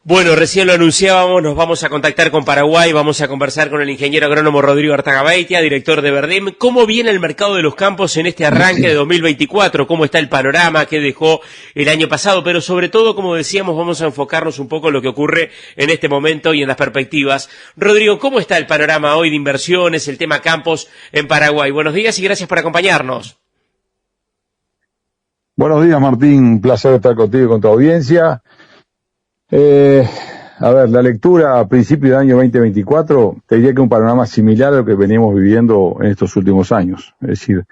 Bueno, recién lo anunciábamos, nos vamos a contactar con Paraguay, vamos a conversar con el ingeniero agrónomo Rodrigo Artagabeitia, director de Verdem. ¿Cómo viene el mercado de los campos en este arranque de 2024? ¿Cómo está el panorama? ¿Qué dejó el año pasado? Pero sobre todo, como decíamos, vamos a enfocarnos un poco en lo que ocurre en este momento y en las perspectivas. Rodrigo, ¿cómo está el panorama hoy de inversiones, el tema campos en Paraguay? Buenos días y gracias por acompañarnos. Buenos días, Martín, un placer estar contigo y con tu audiencia. La lectura a principios del año 2024, te diría que un panorama similar a lo que veníamos viviendo en estos últimos años. Es decir,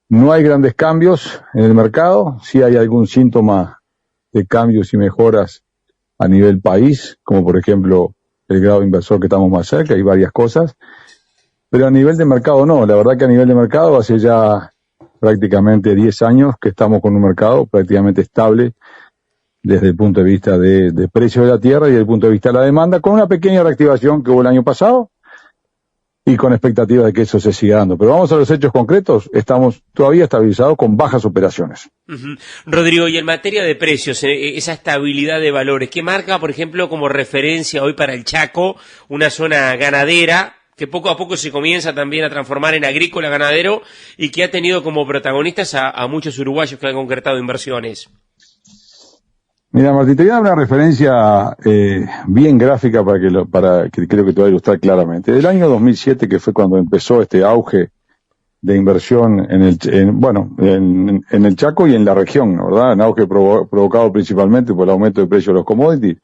no hay grandes cambios en el mercado, sí hay algún síntoma de cambios y mejoras a nivel país, como por ejemplo el grado inversor que estamos más cerca, hay varias cosas, pero a nivel de mercado no. La verdad que a nivel de mercado hace ya prácticamente 10 años que estamos con un mercado prácticamente estable desde el punto de vista de precio de la tierra y desde el punto de vista de la demanda, con una pequeña reactivación que hubo el año pasado y con expectativa de que eso se siga dando. Pero vamos a los hechos concretos, estamos todavía estabilizados con bajas operaciones. Rodrigo, y en materia de precios, esa estabilidad de valores, ¿qué marca, por ejemplo, como referencia hoy para el Chaco, una zona ganadera que poco a poco se comienza también a transformar en agrícola ganadero y que ha tenido como protagonistas a muchos uruguayos que han concretado inversiones? Mira, Martín, te voy a dar una referencia bien gráfica para que creo que te va a ilustrar claramente. Del año 2007, que fue cuando empezó este auge de inversión en el Chaco y en la región, ¿verdad? Un auge provocado principalmente por el aumento de precios de los commodities.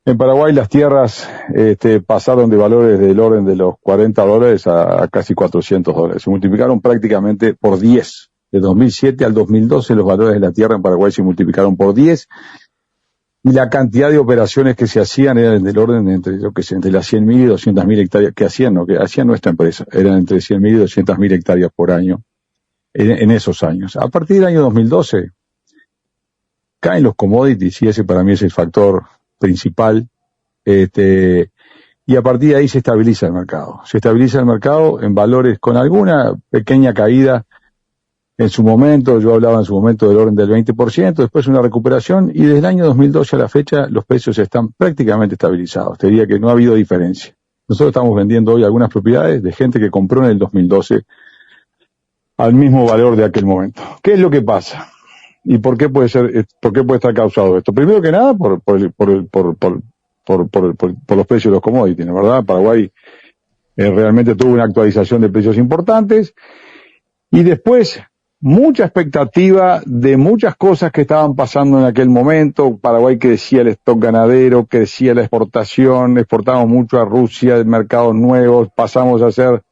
En Paraguay las tierras pasaron de valores del orden de los $40 a casi $400. Se multiplicaron prácticamente por 10. De 2007 al 2012 los valores de la tierra en Paraguay se multiplicaron por 10 y la cantidad de operaciones que se hacían eran del orden entre las 100.000 y 200.000 hectáreas que hacían nuestra empresa, eran entre 100.000 y 200.000 hectáreas por año en esos años. A partir del año 2012 caen los commodities y ese para mí es el factor principal, y a partir de ahí se estabiliza el mercado. Se estabiliza el mercado en valores con alguna pequeña caída. En su momento, yo hablaba en su momento del orden del 20%, después una recuperación, y desde el año 2012 a la fecha los precios están prácticamente estabilizados. Te diría que no ha habido diferencia. Nosotros estamos vendiendo hoy algunas propiedades de gente que compró en el 2012 al mismo valor de aquel momento. ¿Qué es lo que pasa? ¿Y por qué puede estar causado esto? Primero que nada, por los precios de los commodities, ¿no? ¿Verdad? Paraguay realmente tuvo una actualización de precios importantes, y después mucha expectativa de muchas cosas que estaban pasando en aquel momento. Paraguay crecía el stock ganadero, crecía la exportación, exportamos mucho a Rusia, mercados nuevos, pasamos a ser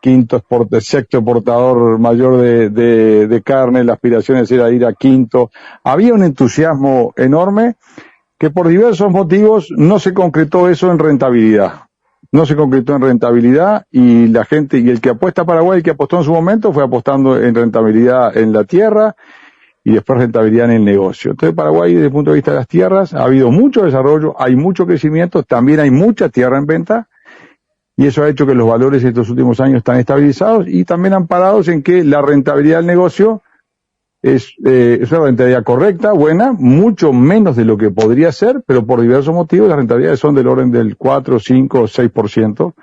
sexto exportador mayor de carne, la aspiración era ir a quinto. Había un entusiasmo enorme que por diversos motivos no se concretó eso en rentabilidad. No se concretó en rentabilidad, y la gente, y el que apuesta a Paraguay, el que apostó en su momento, fue apostando en rentabilidad en la tierra y después rentabilidad en el negocio. Entonces Paraguay, desde el punto de vista de las tierras, ha habido mucho desarrollo, hay mucho crecimiento, también hay mucha tierra en venta, y eso ha hecho que los valores en estos últimos años están estabilizados y también amparados en que la rentabilidad del negocio es una rentabilidad correcta, buena, mucho menos de lo que podría ser, pero por diversos motivos las rentabilidades son del orden del 4, 5 o 6%.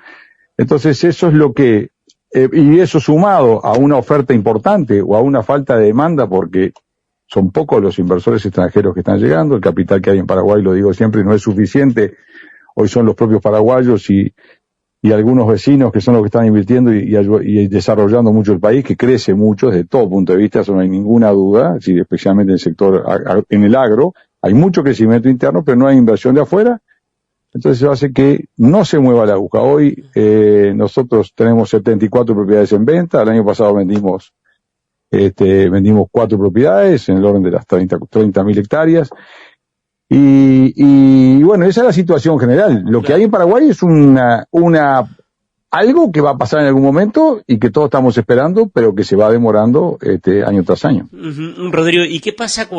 Entonces eso es lo que, y eso sumado a una oferta importante o a una falta de demanda, porque son pocos los inversores extranjeros que están llegando, el capital que hay en Paraguay, lo digo siempre, no es suficiente. Hoy son los propios paraguayos y algunos vecinos que son los que están invirtiendo y desarrollando mucho el país, que crece mucho desde todo punto de vista, eso no hay ninguna duda, especialmente en el sector, en el agro, hay mucho crecimiento interno, pero no hay inversión de afuera. Entonces eso hace que no se mueva la aguja. Hoy nosotros tenemos 74 propiedades en venta, el año pasado vendimos 4 propiedades en el orden de las 30.000 hectáreas. Y bueno, esa es la situación general. Lo que hay en Paraguay es algo que va a pasar en algún momento y que todos estamos esperando, pero que se va demorando año tras año. Rodrigo, ¿y qué pasa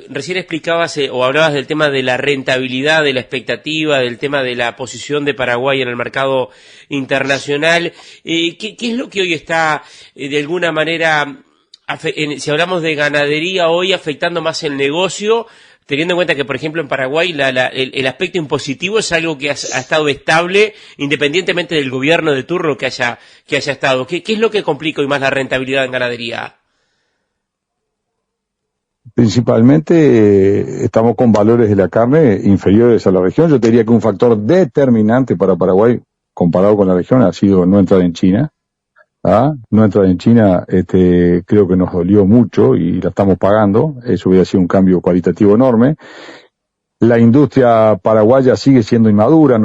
recién explicabas o hablabas del tema de la rentabilidad, de la expectativa, del tema de la posición de Paraguay en el mercado internacional? ¿Qué es lo que hoy está de alguna manera, si hablamos de ganadería hoy, afectando más el negocio teniendo en cuenta que, por ejemplo, en Paraguay el aspecto impositivo es algo que ha estado estable independientemente del gobierno de turno que haya estado. ¿Qué es lo que complica hoy más la rentabilidad en ganadería? Principalmente estamos con valores de la carne inferiores a la región. Yo te diría que un factor determinante para Paraguay, comparado con la región, ha sido no entrar en China. No entrar en China creo que nos dolió mucho y la estamos pagando. Eso hubiera sido un cambio cualitativo enorme. La industria paraguaya sigue siendo inmadura,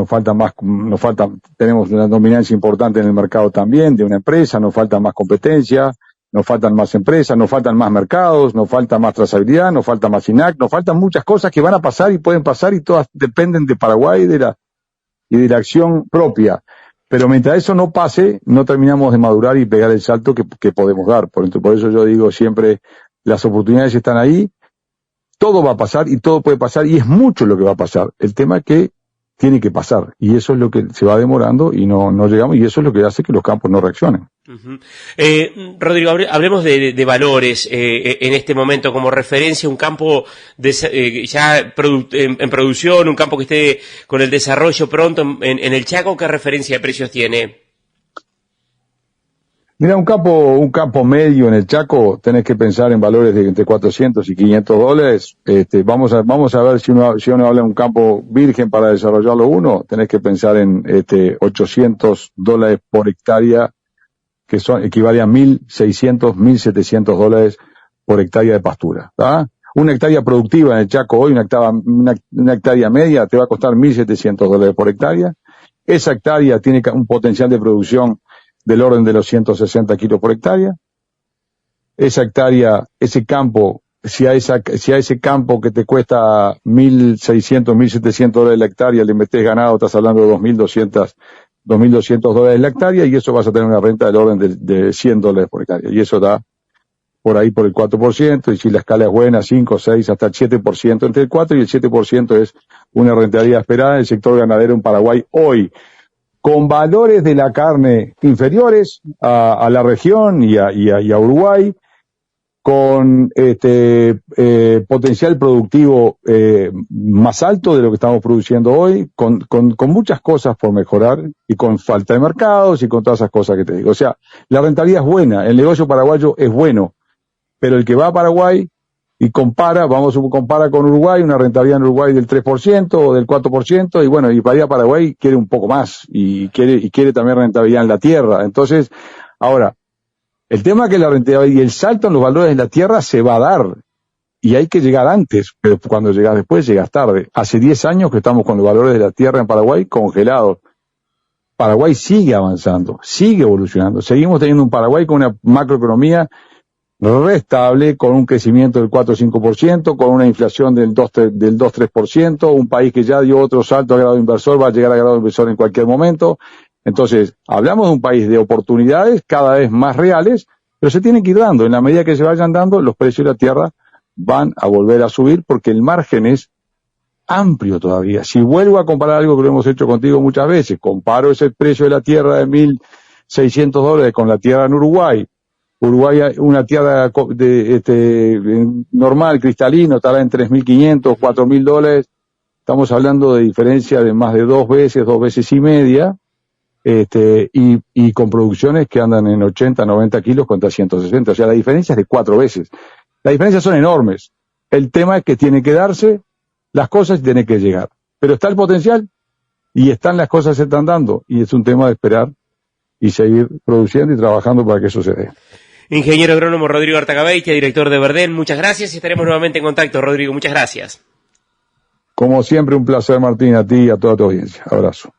tenemos una dominancia importante en el mercado también de una empresa, nos falta más competencia. Nos faltan más empresas, nos faltan más mercados, nos falta más trazabilidad, nos falta más INAC, nos faltan muchas cosas que van a pasar y pueden pasar y todas dependen de Paraguay y de la acción propia. Pero mientras eso no pase, no terminamos de madurar y pegar el salto que podemos dar. Por eso yo digo siempre, las oportunidades están ahí, todo va a pasar y todo puede pasar y es mucho lo que va a pasar. El tema es que tiene que pasar y eso es lo que se va demorando y no llegamos y eso es lo que hace que los campos no reaccionen. Rodrigo, hablemos de valores en este momento como referencia, un campo en producción, un campo que esté con el desarrollo pronto en el Chaco. ¿Qué referencia de precios tiene? Mira, un campo medio en el Chaco, tenés que pensar en valores de entre 400 y 500 dólares. Vamos a ver si uno habla de un campo virgen para desarrollarlo tenés que pensar en 800 dólares por hectárea, que equivale a 1.600, 1.700 dólares por hectárea de pastura. Una hectárea productiva en el Chaco hoy, una hectárea media, te va a costar 1.700 dólares por hectárea. Esa hectárea tiene un potencial de producción del orden de los 160 kilos por hectárea. Esa hectárea, ese campo, si a ese campo que te cuesta 1.600, 1.700 dólares la hectárea le metés ganado, estás hablando de 2.200 dólares la hectárea y eso vas a tener una renta del orden de 100 dólares por hectárea. Y eso da por ahí por el 4%, y si la escala es buena, 5, 6, hasta el 7%. Entre el 4 y el 7% es una rentabilidad esperada en el sector ganadero en Paraguay hoy, con valores de la carne inferiores a la región y a Uruguay, con potencial productivo más alto de lo que estamos produciendo hoy, con muchas cosas por mejorar y con falta de mercados y con todas esas cosas que te digo. O sea, la rentabilidad es buena, el negocio paraguayo es bueno, pero el que va a Paraguay y compara con Uruguay, una rentabilidad en Uruguay del 3% o del 4%, y bueno, y para ir a Paraguay quiere un poco más, y quiere también rentabilidad en la tierra. Entonces, ahora, el tema es que la rentabilidad y el salto en los valores de la tierra se va a dar, y hay que llegar antes, pero cuando llegas después, llegas tarde. Hace 10 años que estamos con los valores de la tierra en Paraguay congelados. Paraguay sigue avanzando, sigue evolucionando. Seguimos teniendo un Paraguay con una macroeconomía restable, con un crecimiento del 4 o 5%, con una inflación del 2-3%, un país que ya dio otro salto a grado inversor, va a llegar a grado inversor en cualquier momento. Entonces, hablamos de un país de oportunidades cada vez más reales, pero se tienen que ir dando. En la medida que se vayan dando, los precios de la tierra van a volver a subir porque el margen es amplio todavía. Si vuelvo a comparar algo que lo hemos hecho contigo muchas veces, comparo ese precio de la tierra de 1.600 dólares con la tierra en Uruguay, una tierra normal, cristalino, estará en 3.500, 4.000 dólares. Estamos hablando de diferencia de más de 2 veces y media, y con producciones que andan en 80, 90 kilos contra 160. O sea, la diferencia es de 4 veces. Las diferencias son enormes. El tema es que tiene que darse las cosas y tiene que llegar. Pero está el potencial y las cosas se están dando. Y es un tema de esperar y seguir produciendo y trabajando para que eso se dé. Ingeniero agrónomo Rodrigo Artagabeitia, director de Verdem, muchas gracias y estaremos nuevamente en contacto, Rodrigo. Muchas gracias. Como siempre, un placer, Martín, a ti y a toda tu audiencia. Abrazo.